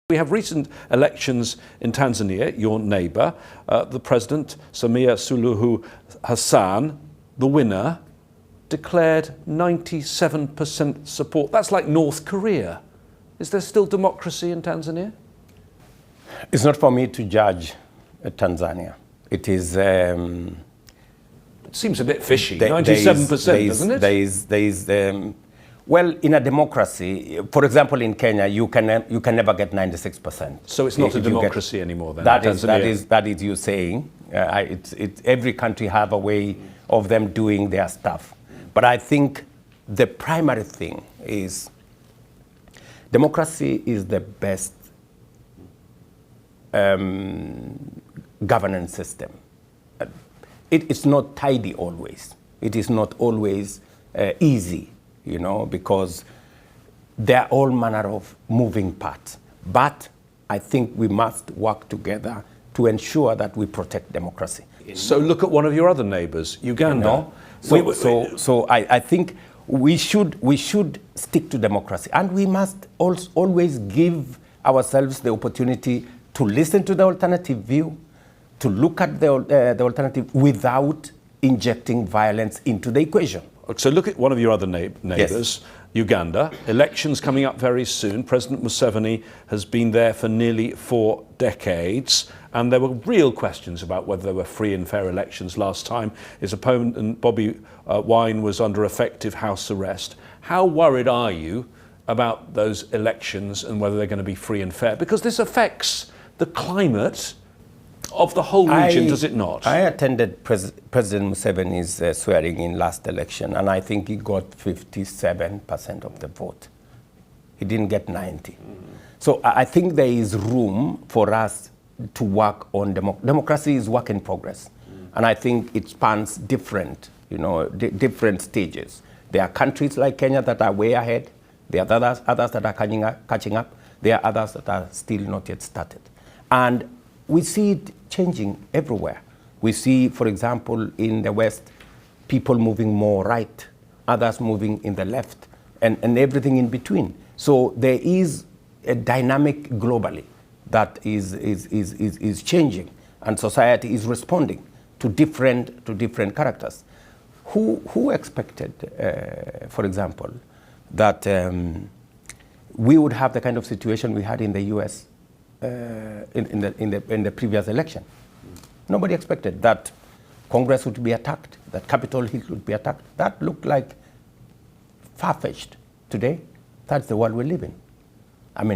We have recent elections in Tanzania, your neighbour. The President, Samia Suluhu Hassan, the winner, declared 97% support. That's like North Korea. Is there still democracy in Tanzania? It's not for me to judge Tanzania. It is... It seems a bit fishy, 97%, doesn't it? Well, in a democracy, for example, in Kenya, you can never get 96%. So it's not a democracy anymore then? That is you saying. Every country have a way of them doing their stuff. But I think the primary thing is democracy is the best governance system. It's not tidy always. It is not always easy, you know, because there are all manner of moving parts. But I think we must work together to ensure that we protect democracy. So look at one of your other neighbours, Uganda. So I think we should stick to democracy, and we must always give ourselves the opportunity to listen to the alternative view, to look at the alternative without injecting violence into the equation. So look at one of your other neighbours, yes. Uganda. Elections coming up very soon. President Museveni has been there for nearly 4 decades, and there were real questions about whether there were free and fair elections last time. His opponent, Bobby Wine, was under effective house arrest. How worried are you about those elections and whether they're going to be free and fair? Because this affects the climate of the whole region, does it not? I attended President Museveni's swearing in last election, and I think he got 57% of the vote. He didn't get 90. So I think there is room for us to work on democracy is work in progress. And I think it spans different, different stages. There are countries like Kenya that are way ahead. There are others that are catching up. There are others that are still not yet started. And we see it changing everywhere. We see, for example, in the West, people moving more right, others moving in the left, and everything in between. So there is a dynamic globally that is changing, and society is responding to different characters. Who expected, for example, that we would have the kind of situation we had in the US in the previous election? Nobody expected that Congress would be attacked, that Capitol Hill would be attacked. That looked like far-fetched. Today, that's the world we live in.